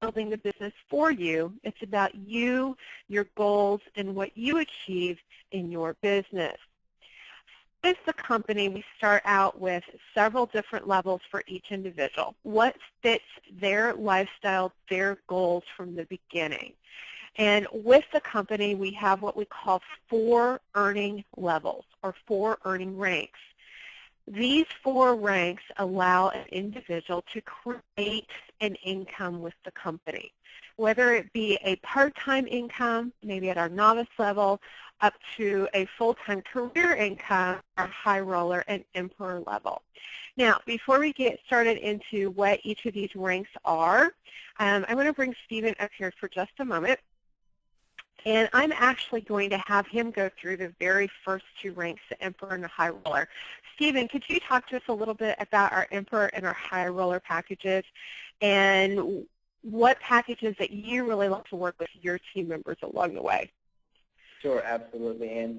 building the business for you. It's about you, your goals, and what you achieve in your business. With the company, we start out with several different levels for each individual. What fits their lifestyle, their goals from the beginning? And with the company, we have what we call 4 earning levels or 4 earning ranks. These 4 ranks allow an individual to create an income with the company, whether it be a part-time income, maybe at our novice level, up to a full-time career income, our high roller and emperor level. Now, before we get started into what each of these ranks are, I'm going to bring Stephen up here for just a moment. And I'm actually going to have him go through the very first 2 ranks, the emperor and the high roller. Stephen, could you talk to us a little bit about our emperor and our high roller packages and what packages that you really like to work with your team members along the way? Sure, absolutely. And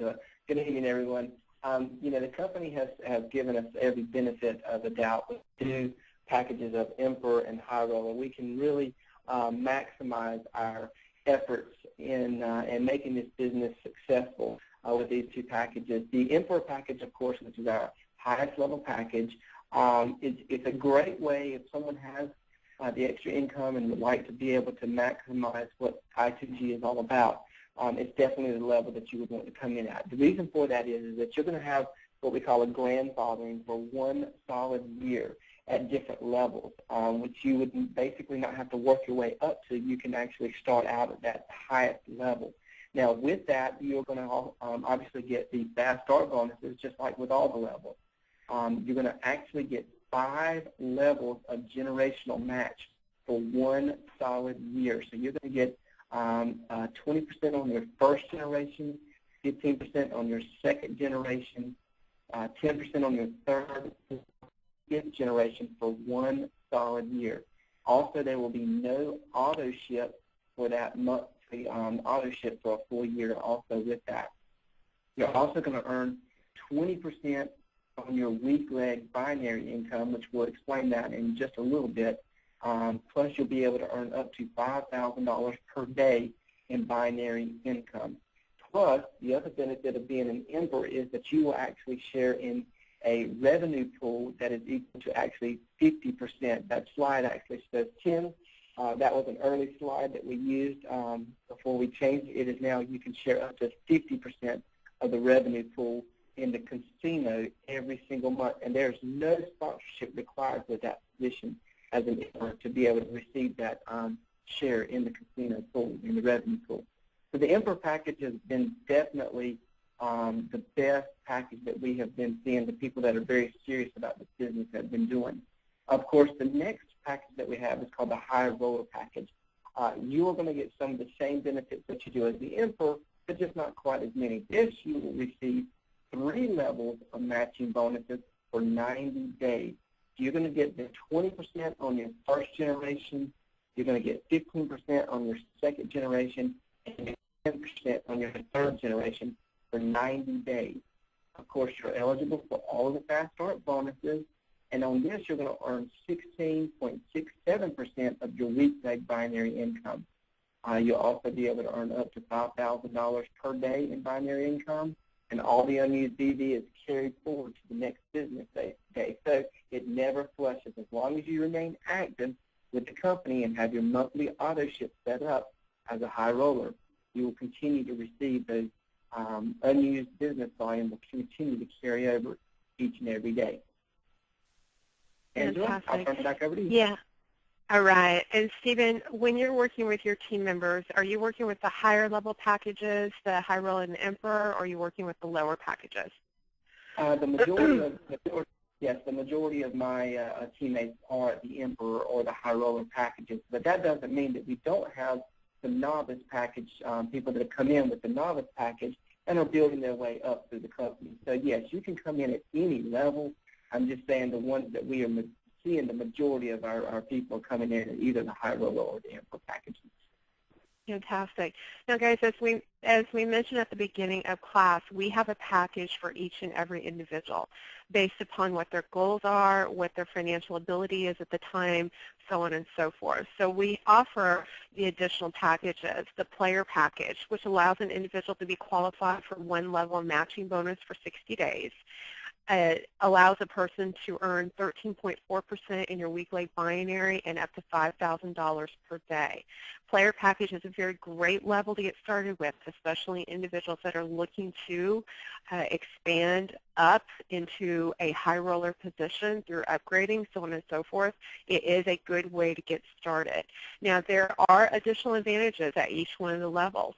good evening, everyone. You know, the company has given us every benefit of the doubt with 2 packages of emperor and high roller. We can really maximize our efforts in making this business successful with these 2 packages. The emperor package, of course, which is our highest level package, it's a great way if someone has the extra income and would like to be able to maximize what i2g is all about. It's definitely the level that you would want to come in at. The reason for that is that you're going to have what we call a grandfathering for 1 solid year at different levels, which you would basically not have to work your way up to. You can actually start out at that highest level. Now, with that, you're going to obviously get the fast start bonuses, just like with all the levels. You're going to actually get 5 levels of generational match for 1 solid year. So you're going to get 20% on your first generation, 15% on your second generation, 10% on your third, 5th generation for 1 solid year. Also, there will be no auto ship for that monthly auto ship for a full year also with that. You're also going to earn 20% on your weak leg binary income, which we'll explain that in just a little bit. Plus, you'll be able to earn up to $5,000 per day in binary income. Plus, the other benefit of being an emperor is that you will actually share in a revenue pool that is equal to actually 50%. That slide actually says 10. That was an early slide that we used before we changed it. It is now you can share up to 50% of the revenue pool in the casino every single month, and there's no sponsorship required for that position as an emperor to be able to receive that share in the casino pool, in the revenue pool. So the emperor package has been definitely the best package that we have been seeing. The people that are very serious about this business have been doing. Of course, the next package that we have is called the high roller package. You are going to get some of the same benefits that you do as the emperor, but just not quite as many. This you will receive 3 levels of matching bonuses for 90 days. You're going to get the 20% on your first generation, you're going to get 15% on your second generation, and 10% on your third generation for 90 days. Of course, you're eligible for all of the fast start bonuses, and on this you're going to earn 16.67% of your week leg binary income. You'll also be able to earn up to $5,000 per day in binary income, and all the unused BV is carried forward to the next business day. So it never flushes. As long as you remain active with the company and have your monthly auto ship set up as a high roller, you will continue to receive those unused business volume will continue to carry over each and every day. Angela, I'll turn it back over to you. Yeah. All right. And Stephen, when you're working with your team members, are you working with the higher level packages, the high roller and the emperor, or are you working with the lower packages? The majority of my teammates are the emperor or the high roller packages, but that doesn't mean that we don't have the novice package, people that have come in with the novice package and are building their way up through the company. So yes, you can come in at any level. I'm just saying the ones that we are seeing, the majority of our people coming in at either the high roller or the emperor packages. Fantastic. Now, guys, as we mentioned at the beginning of class, we have a package for each and every individual based upon what their goals are, what their financial ability is at the time, so on and so forth. So we offer the additional packages, the player package, which allows an individual to be qualified for one level matching bonus for 60 days. It allows a person to earn 13.4% in your weekly binary and up to $5,000 per day. Player package is a very great level to get started with, especially individuals that are looking to expand up into a high roller position through upgrading, so on and so forth. It is a good way to get started. Now, there are additional advantages at each one of the levels.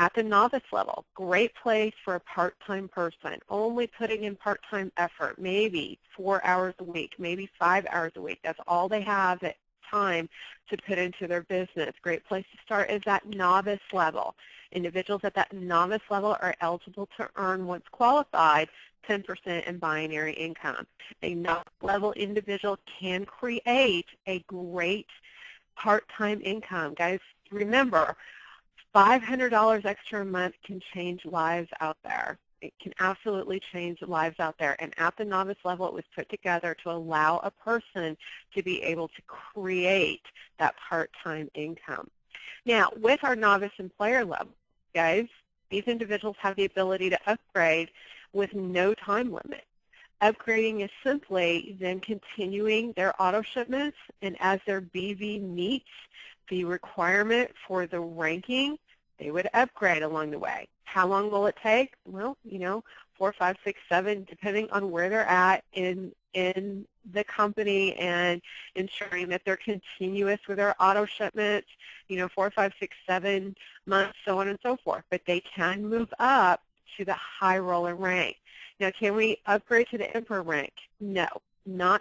At the novice level, great place for a part-time person, only putting in part-time effort, maybe 4 hours a week, maybe 5 hours a week. That's all they have at time to put into their business. Great place to start is that novice level. Individuals at that novice level are eligible to earn, once qualified, 10% in binary income. A novice level individual can create a great part-time income. Guys, remember, $500 extra a month can change lives out there. It can absolutely change lives out there. And at the novice level, it was put together to allow a person to be able to create that part-time income. Now, with our novice and player level, guys, these individuals have the ability to upgrade with no time limit. Upgrading is simply them continuing their auto shipments, and as their BV meets the requirement for the ranking, they would upgrade along the way. How long will it take? Well, 4, 5, 6, 7, depending on where they're at in the company and ensuring that they're continuous with their auto shipments, 4, 5, 6, 7 months, so on and so forth. But they can move up to the high roller rank. Now, can we upgrade to the Emperor rank? No, not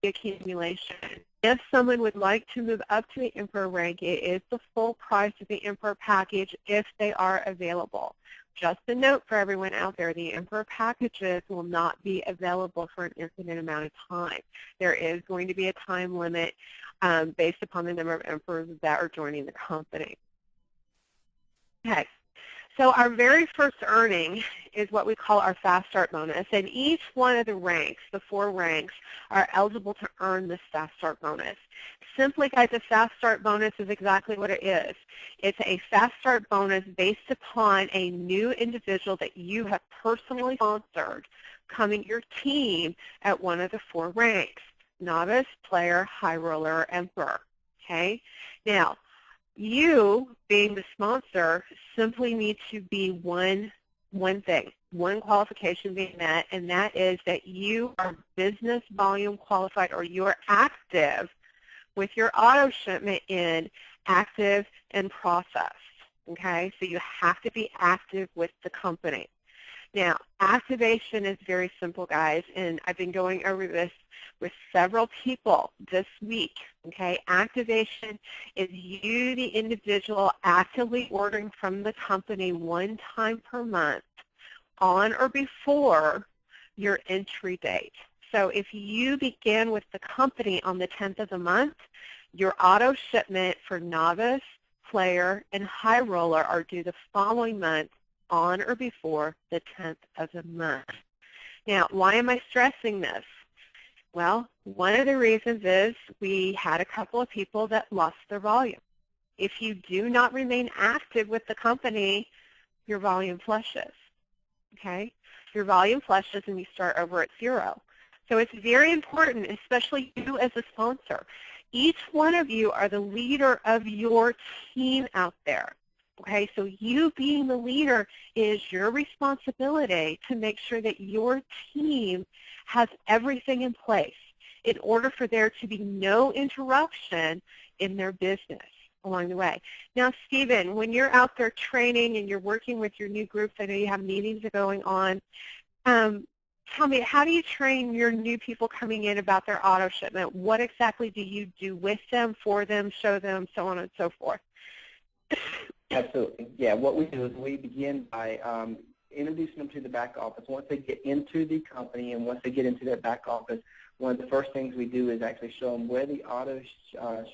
the accumulation. If someone would like to move up to the Emperor rank, it is the full price of the Emperor package if they are available. Just a note for everyone out there, the Emperor packages will not be available for an infinite amount of time. There is going to be a time limit based upon the number of Emperors that are joining the company. Okay. So our very first earning is what we call our fast start bonus, and each one of the ranks, the 4 ranks, are eligible to earn this fast start bonus. Simply, guys, a fast start bonus is exactly what it is. It's a fast start bonus based upon a new individual that you have personally sponsored coming your team at one of the 4 ranks: novice, player, high roller, or emperor. Okay? Now, you, being the sponsor, simply need to be one thing, one qualification being met, and that is that you are business volume qualified, or you are active with your auto shipment in active and processed. Okay, so you have to be active with the company. Now, activation is very simple, guys, and I've been going over this with several people this week. Okay, activation is you, the individual, actively ordering from the company 1 time per month on or before your entry date. So if you begin with the company on the 10th of the month, your auto shipment for novice, player, and high roller are due the following month on or before the 10th of the month. Now, why am I stressing this? Well, one of the reasons is we had a couple of people that lost their volume. If you do not remain active with the company, your volume flushes. Okay? Your volume flushes and you start over at 0. So it's very important, especially you as a sponsor. Each one of you are the leader of your team out there. Okay, so you being the leader is your responsibility to make sure that your team has everything in place in order for there to be no interruption in their business along the way. Now, Stephen, when you're out there training and you're working with your new groups, I know you have meetings going on, tell me, how do you train your new people coming in about their auto shipment? What exactly do you do with them, for them, show them, so on and so forth? Absolutely. Yeah, what we do is we begin by introducing them to the back office. Once they get into the company and once they get into their back office, one of the first things we do is actually show them where the auto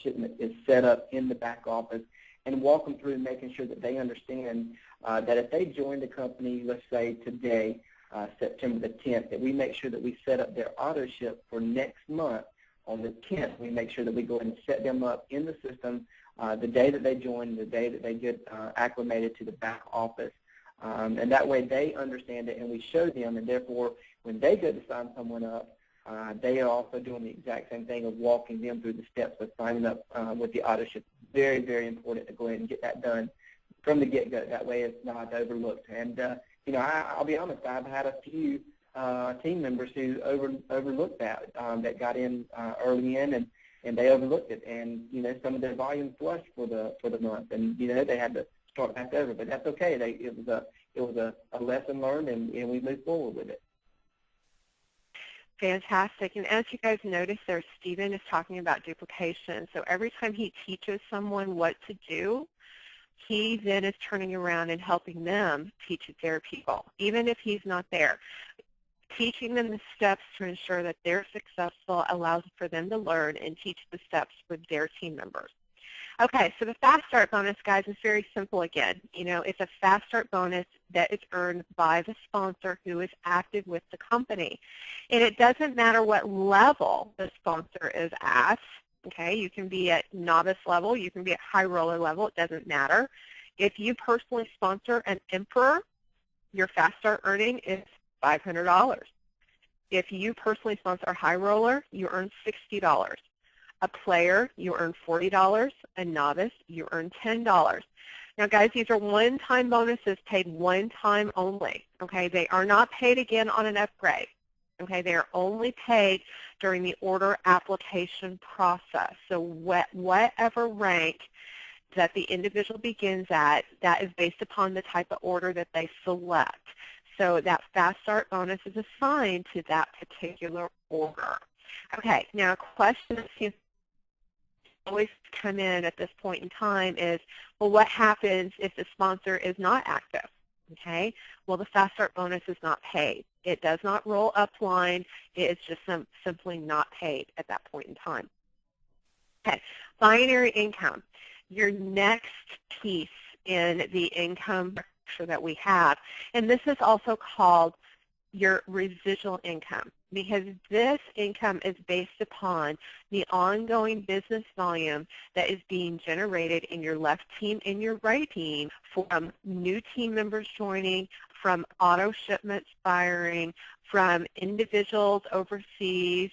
shipment is set up in the back office and walk them through making sure that they understand that if they join the company, let's say today, September the 10th, that we make sure that we set up their auto ship for next month on the 10th. We make sure that we go ahead and set them up in the system the day that they join, the day that they get acclimated to the back office. And that way they understand it and we show them, and therefore when they go to sign someone up, they are also doing the exact same thing of walking them through the steps of signing up with the auto ship. Very, very important to go ahead and get that done from the get-go. That way it's not overlooked. And, you know, I'll be honest, I've had a few team members who overlooked that, that got in early in, and they overlooked it. And, you know, some of their volume flushed for the month. And, you know, they had to start back over. But that's okay. It was a lesson learned, and we moved forward with it. Fantastic. And as you guys notice there, Stephen is talking about duplication. So every time he teaches someone what to do, he then is turning around and helping them teach it their people, even if he's not there. Teaching them the steps to ensure that they're successful allows for them to learn and teach the steps with their team members. Okay, so the Fast Start bonus, guys, is very simple again. You know, it's a Fast Start bonus that is earned by the sponsor who is active with the company. And it doesn't matter what level the sponsor is at. Okay, you can be at novice level, you can be at high roller level, it doesn't matter. If you personally sponsor an Emperor, your Fast Start earning is $500. If you personally sponsor a high roller, you earn $60. A player, you earn $40. A novice, you earn $10. Now, guys, these are one-time bonuses paid one time only. Okay, they are not paid again on an upgrade. Okay, they are only paid during the order application process. So whatever rank that the individual begins at, that is based upon the type of order that they select. So that Fast Start bonus is assigned to that particular order. Okay, now a question that seems to always come in at this point in time is, well, what happens if the sponsor is not active? Okay, well, the Fast Start bonus is not paid. It does not roll upline. It is just simply not paid at that point in time. Okay, binary income. Your next piece in the income structure that we have, and this is also called your residual income, because this income is based upon the ongoing business volume that is being generated in your left team and your right team from new team members joining, from auto shipments firing, from individuals overseas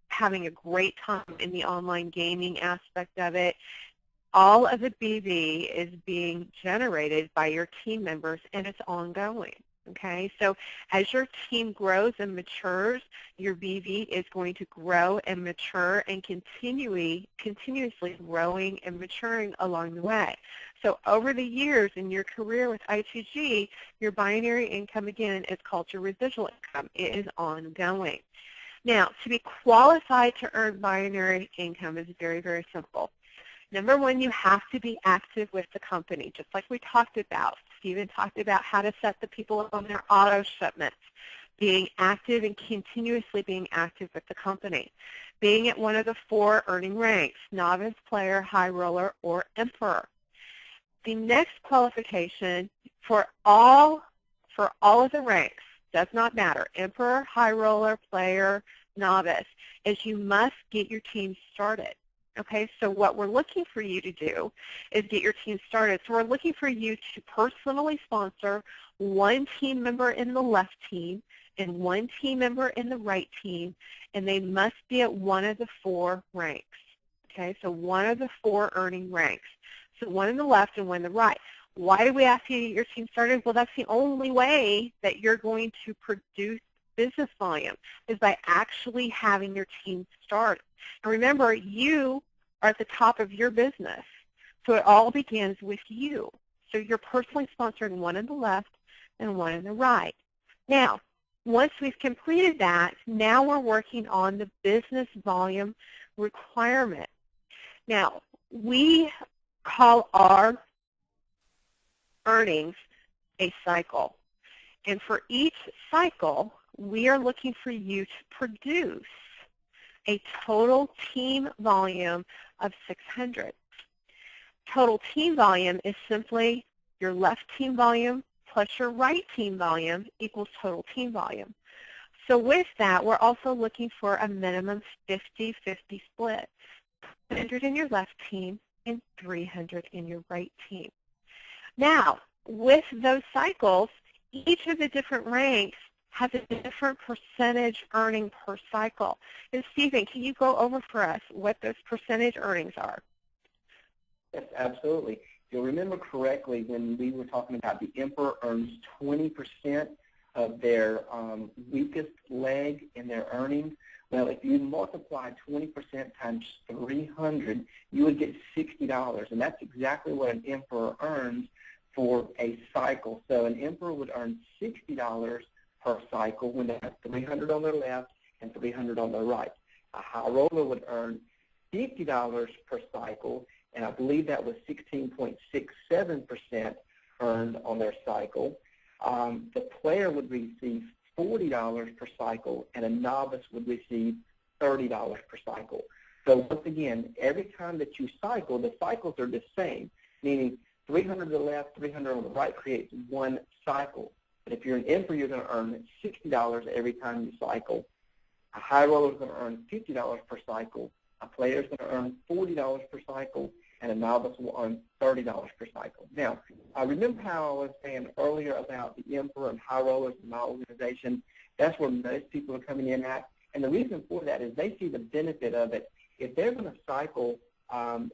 having a great time in the online gaming aspect of it. All of the BV is being generated by your team members, and it's ongoing. Okay, so as your team grows and matures, your BV is going to grow and mature and continuously growing and maturing along the way. So over the years in your career with i2g, your binary income, again, is called your residual income. It is ongoing. Now, to be qualified to earn binary income is very, very simple. Number one, you have to be active with the company, just like we talked about. Stephen talked about how to set the people up on their auto shipments, being active and continuously being active with the company, being at one of the 4 earning ranks, novice, player, high roller, or Emperor. The next qualification for all of the ranks, does not matter, Emperor, high roller, player, novice, is you must get your team started. Okay, so what we're looking for you to do is get your team started. So we're looking for you to personally sponsor one team member in the left team and one team member in the right team, and they must be at one of the 4 ranks. Okay, so one of the 4 earning ranks. So one in the left and one in the right. Why do we ask you to get your team started? Well, that's the only way that you're going to produce business volume, is by actually having your team start. And remember, you are at the top of your business, so it all begins with you. So you're personally sponsoring one in the left and one in the right. Now, once we've completed that, now we're working on the business volume requirement. Now, we call our earnings a cycle. And for each cycle, we are looking for you to produce a total team volume of 600. Total team volume is simply your left team volume plus your right team volume equals total team volume. So with that, we're also looking for a minimum 50-50 split, 100 in your left team and 300 in your right team. Now, with those cycles, each of the different ranks has a different percentage earning per cycle. And Stephen, can you go over for us what those percentage earnings are? Yes, absolutely. If you'll remember correctly, when we were talking about the emperor earns 20% of their weakest leg in their earnings, well, if you multiply 20% times 300, you would get $60, and that's exactly what an emperor earns for a cycle. So an emperor would earn $60 per cycle when they have 300 on their left and 300 on their right. A high roller would earn $50 per cycle, and I believe that was 16.67% earned on their cycle. The player would receive $40 per cycle, and a novice would receive $30 per cycle. So once again, every time that you cycle, the cycles are the same, meaning 300 on the left, 300 on the right creates one cycle. But if you're an emperor, you're going to earn $60 every time you cycle. A high roller is going to earn $50 per cycle. A player is going to earn $40 per cycle, and a novice will earn $30 per cycle. Now, remember how I was saying earlier about the emperor and high rollers in my organization? That's where most people are coming in at. And the reason for that is they see the benefit of it. If they're going to cycle,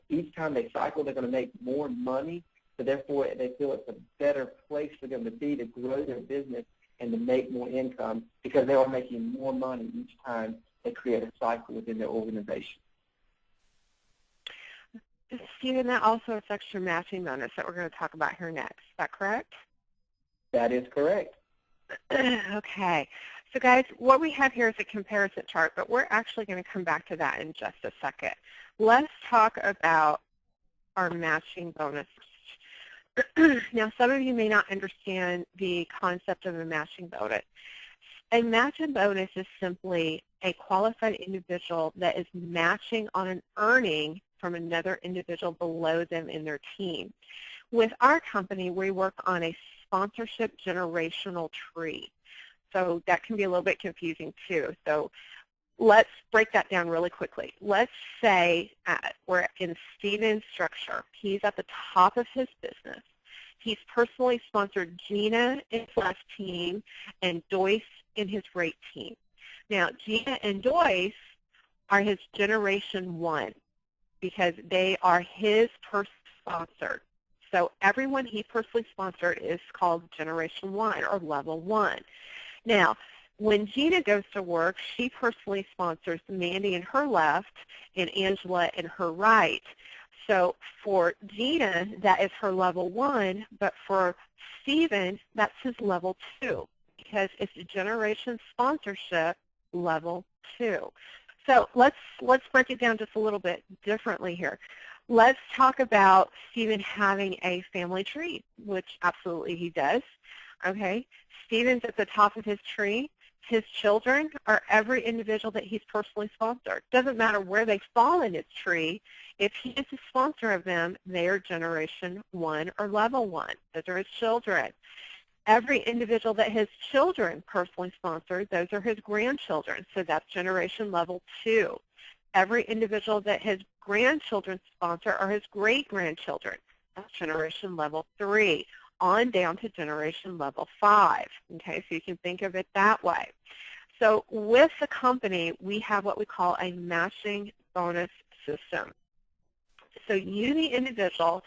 each time they cycle, they're going to make more money. So therefore, they feel it's a better place for them to be to grow their business and to make more income because they are making more money each time they create a cycle within their organization. Stephen, that also affects your matching bonus that we're going to talk about here next. Is that correct? That is correct. Okay. So guys, what we have here is a comparison chart, but we're actually going to come back to that in just a second. Let's talk about our matching bonus. Now, some of you may not understand the concept of a matching bonus. A matching bonus is simply a qualified individual that is matching on an earning from another individual below them in their team. With our company, we work on a sponsorship generational tree. So that can be a little bit confusing too. So let's break that down really quickly. Let's say we're in Stephen's structure. He's at the top of his business. He's personally sponsored Gina in his left team and Joyce in his right team. Now, Gina and Joyce are his Generation 1 because they are his personal sponsored. So everyone he personally sponsored is called Generation 1 or Level 1. Now, when Gina goes to work, she personally sponsors Mandy in her left and Angela in her right. So for Gina, that is her Level 1, but for Stephen, that's his Level 2 because it's a Generation Sponsorship Level 2. So let's break it down just a little bit differently here. Let's talk about Stephen having a family tree, which absolutely he does. Okay, Stephen's at the top of his tree. His children are every individual that he's personally sponsored. Doesn't matter where they fall in his tree. If he is a sponsor of them, they are Generation 1 or Level 1. Those are his children. Every individual that his children personally sponsored, those are his grandchildren. So that's Generation Level 2. Every individual that his grandchildren sponsor are his great-grandchildren. That's Generation Level 3. On down to Generation Level 5. Okay, so you can think of it that way. So with the company, we have what we call a matching bonus system. So you, the individual,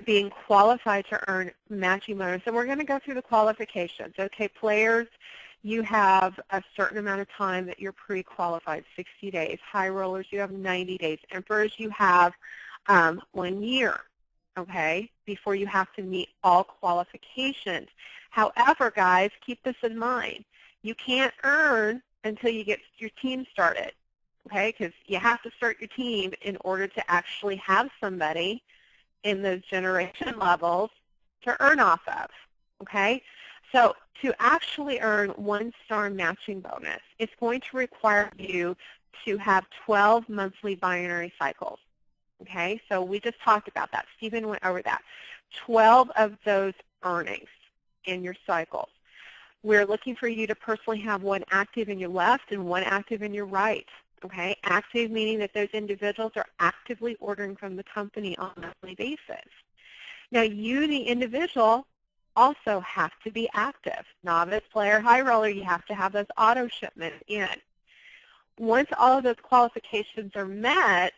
being qualified to earn matching bonus, and we're going to go through the qualifications. Okay, players, you have a certain amount of time that you're pre-qualified, 60 days. High rollers, you have 90 days. Emperors, you have 1 year. Okay, before you have to meet all qualifications. However, guys, keep this in mind. You can't earn until you get your team started, okay, because you have to start your team in order to actually have somebody in those generation levels to earn off of, okay? So to actually earn 1-star matching bonus, it's going to require you to have 12 monthly binary cycles. Okay, so we just talked about that. Stephen went over that. 12 of those earnings in your cycles. We're looking for you to personally have one active in your left and one active in your right. Okay, active meaning that those individuals are actively ordering from the company on a monthly basis. Now you, the individual, also have to be active. Novice, player, high roller, you have to have those auto shipments in. Once all of those qualifications are met,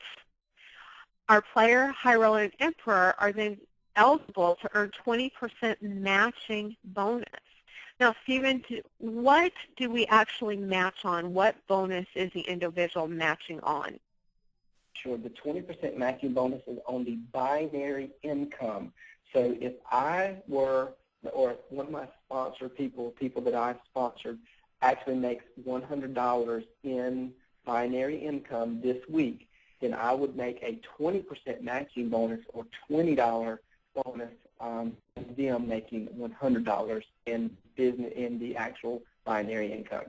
our player, high roller, and emperor are then eligible to earn 20% matching bonus. Now, Stephen, what do we actually match on? What bonus is the individual matching on? Sure. The 20% matching bonus is on the binary income. So if I were, or one of my sponsored people that I've sponsored, actually makes $100 in binary income this week, then I would make a 20% matching bonus or $20 bonus them making $100 in business in the actual binary income.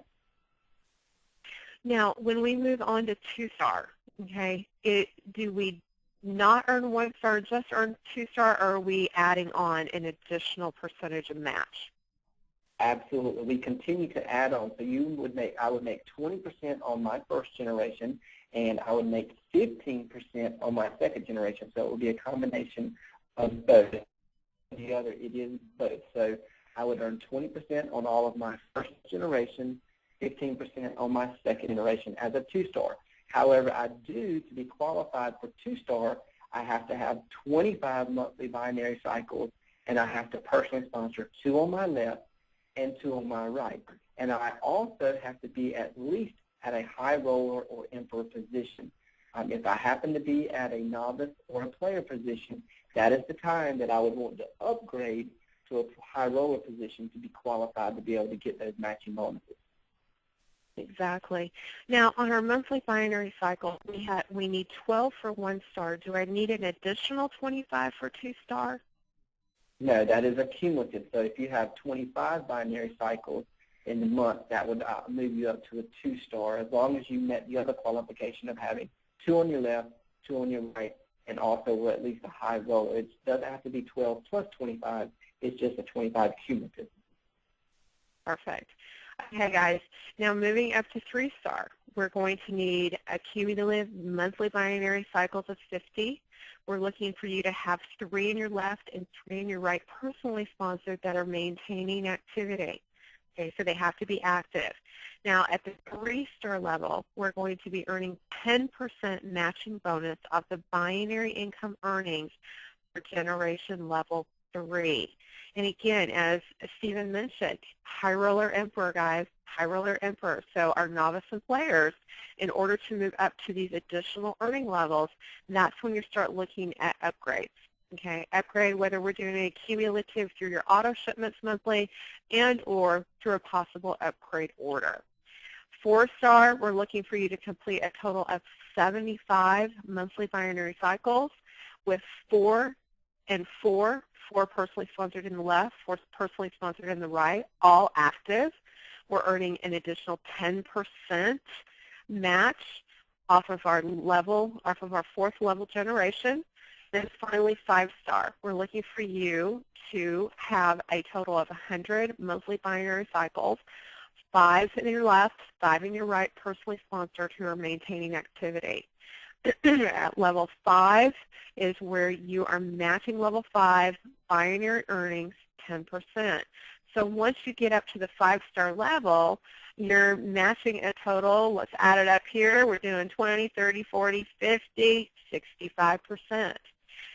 Now, when we move on to 2-star, okay, do we not earn 1-star, just earn 2-star, or are we adding on an additional percentage of match? Absolutely. We continue to add on. So I would make 20% on my first generation, and I would make 15% on my second generation. So it would be a combination of both. The other, it is both. So I would earn 20% on all of my first generation, 15% on my second generation as a 2-star. However, to be qualified for 2-star, I have to have 25 monthly binary cycles, and I have to personally sponsor 2 on my left and 2 on my right. And I also have to be at least at a high roller or emperor position. If I happen to be at a novice or a player position, that is the time that I would want to upgrade to a high roller position to be qualified to be able to get those matching bonuses. Exactly. Now, on our monthly binary cycle, we need 12 for 1-star. Do I need an additional 25 for 2-star? No, that is a cumulative. So if you have 25 binary cycles in the month, that would move you up to a 2-star, as long as you met the other qualification of having 2 on your left, 2 on your right, and also at least a high roller. It doesn't have to be 12 plus 25. It's just a 25 cumulative. Perfect. Okay, guys. Now moving up to 3-star, we're going to need a cumulative monthly binary cycles of 50. We're looking for you to have 3 in your left and 3 in your right personally sponsored that are maintaining activity. Okay, so they have to be active. Now, at the 3-star level, we're going to be earning 10% matching bonus off the binary income earnings for generation level 3. And again, as Stephen mentioned, high roller emperor, guys, high roller emperor. So our novice and players, in order to move up to these additional earning levels, that's when you start looking at upgrades. Okay, upgrade whether we're doing a cumulative through your auto shipments monthly and or through a possible upgrade order. 4-star, we're looking for you to complete a total of 75 monthly binary cycles with 4 and 4 personally sponsored in the left, 4 personally sponsored in the right, all active. We're earning an additional 10% match off of our 4th level generation. Then finally, 5-star. We're looking for you to have a total of 100 monthly binary cycles, 5 in your left, 5 in your right, personally sponsored, who are maintaining activity. At level 5 is where you are matching level 5 binary earnings 10%. So once you get up to the 5-star level, you're matching a total, let's add it up here, we're doing 20, 30, 40, 50, 65%.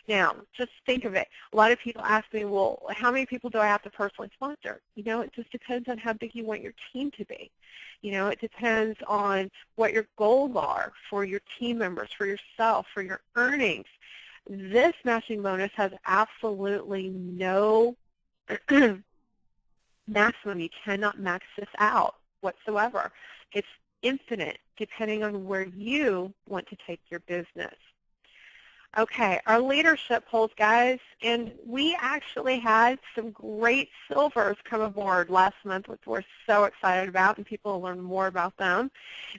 Now, just think of it. A lot of people ask me, well, how many people do I have to personally sponsor? You know, it just depends on how big you want your team to be. You know, it depends on what your goals are for your team members, for yourself, for your earnings. This matching bonus has absolutely no maximum. You cannot max this out whatsoever. It's infinite depending on where you want to take your business. Okay, our leadership polls, guys, and we actually had some great silvers come aboard last month, which we're so excited about, and people will learn more about them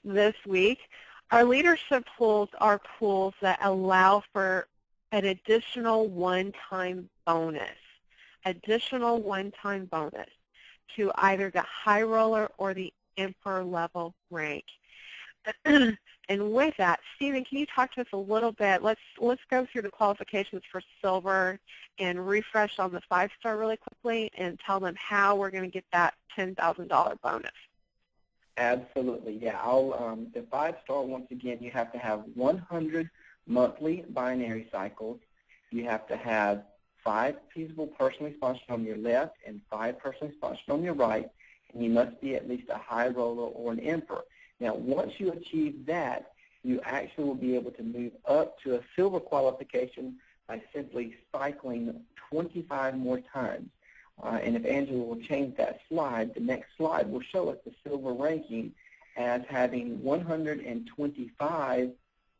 this week. Our leadership pools are pools that allow for an additional one-time bonus, to either the high roller or the emperor level rank. And with that, Stephen, can you talk to us a little bit? Let's go through the qualifications for silver and refresh on the 5-star really quickly and tell them how we're going to get that $10,000 bonus. Absolutely, yeah. The 5-star, once again, you have to have 100 monthly binary cycles. You have to have 5 feasible personally sponsored on your left and 5 personally sponsored on your right, and you must be at least a high roller or an emperor. Now, once you achieve that, you actually will be able to move up to a silver qualification by simply cycling 25 more times. And if Angela will change that slide, the next slide will show us the silver ranking as having 125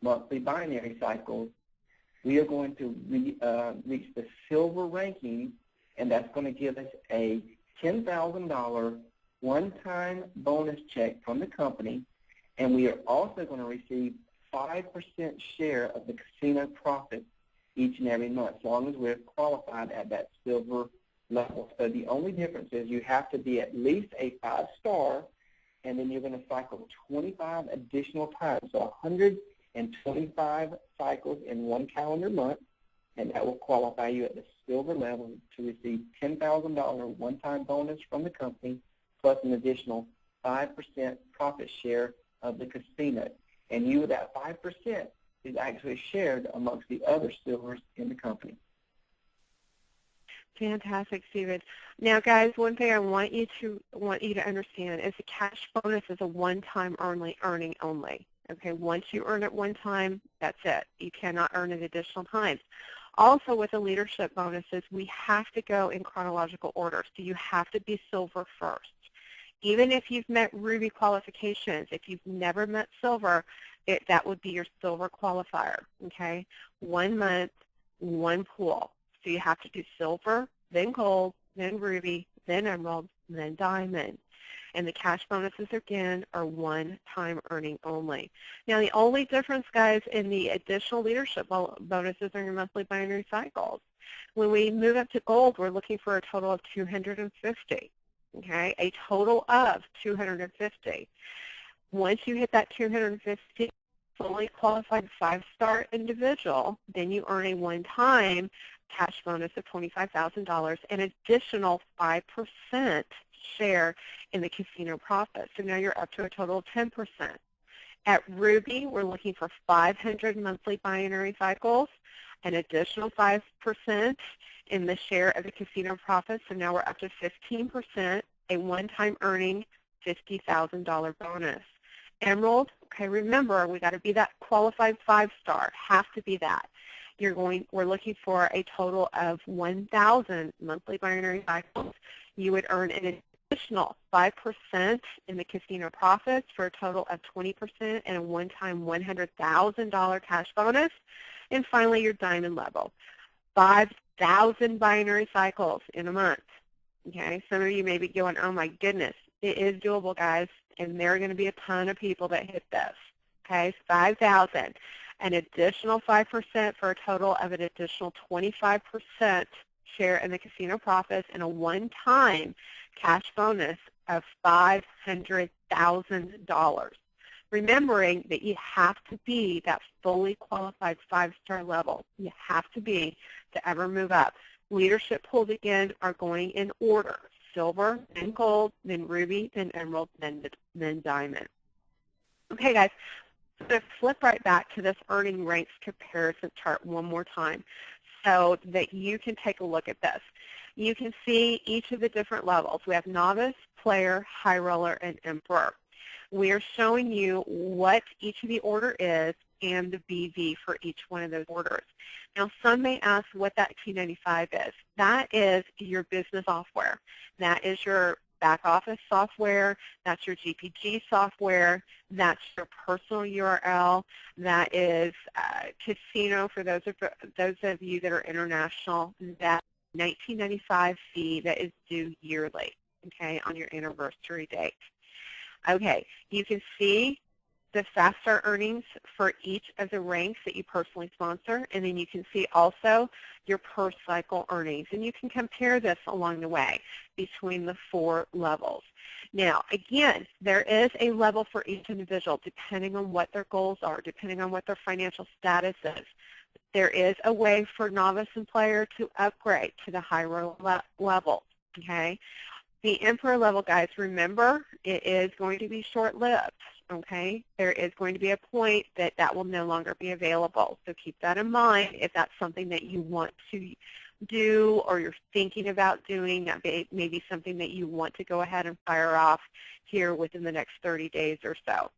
monthly binary cycles. We are going to reach the silver ranking, and that's going to give us a $10,000 one-time bonus check from the company, and we are also going to receive 5% share of the casino profits each and every month, as long as we're qualified at that silver level. So the only difference is you have to be at least a 5-star, and then you're going to cycle 25 additional times, so 125 cycles in one calendar month, and that will qualify you at the silver level to receive $10,000 one-time bonus from the company, plus an additional 5% profit share of the casino. And you, that 5%, is actually shared amongst the other silvers in the company. Fantastic, Stephen. Now, guys, one thing I want you to understand is the cash bonus is a one-time earning only. Okay, once you earn it one time, that's it. You cannot earn it additional times. Also, with the leadership bonuses, we have to go in chronological order. So you have to be silver first. Even if you've met Ruby qualifications, if you've never met silver, that would be your silver qualifier. Okay, 1 month, 1 pool. So you have to do silver, then gold, then ruby, then emerald, then diamond. And the cash bonuses, again, are one-time earning only. Now, the only difference, guys, in the additional leadership bonuses are your monthly binary cycles. When we move up to gold, we're looking for a total of 250, okay, a total of 250. Once you hit that 250, fully qualified 5-star individual, then you earn a one-time cash bonus of $25,000, an additional 5% share in the casino profits. So now you're up to a total of 10%. At Ruby, we're looking for 500 monthly binary cycles, an additional 5% in the share of the casino profits. So now we're up to 15%, a one-time earning $50,000 bonus. Emerald, okay, remember, we got to be that qualified 5-star, have to be that. We're looking for a total of 1,000 monthly binary cycles. You would earn an additional 5% in the casino profits for a total of 20% and a one-time $100,000 cash bonus. And finally, your diamond level, 5,000 binary cycles in a month. Okay, some of you may be going, oh my goodness, it is doable, guys, and there are going to be a ton of people that hit this. Okay, 5,000. An additional 5% for a total of an additional 25% share in the casino profits and a one-time cash bonus of $500,000. Remembering that you have to be that fully qualified 5-star level. You have to be to ever move up. Leadership pools, again, are going in order. Silver, then gold, then ruby, then emerald, then diamond. Okay, guys. I'm going to flip right back to this earning ranks comparison chart one more time so that you can take a look at this. You can see each of the different levels. We have novice, player, high roller, and emperor. We are showing you what each of the order is and the BV for each one of those orders. Now, some may ask what that T95 is. That is your business software. That is your back office software, that's your GPG software, that's your personal URL, that is casino for those of you that are international, that $19.95 fee that is due yearly, okay, on your anniversary date. Okay, you can see the faster earnings for each of the ranks that you personally sponsor, and then you can see also your per cycle earnings. And you can compare this along the way between the 4 levels. Now, again, there is a level for each individual depending on what their goals are, depending on what their financial status is. There is a way for novice and player to upgrade to the higher level, okay? The Emperor level, guys, remember, it is going to be short-lived, okay? There is going to be a point that that will no longer be available. So keep that in mind if that's something that you want to do or you're thinking about doing. That may be something that you want to go ahead and fire off here within the next 30 days or so.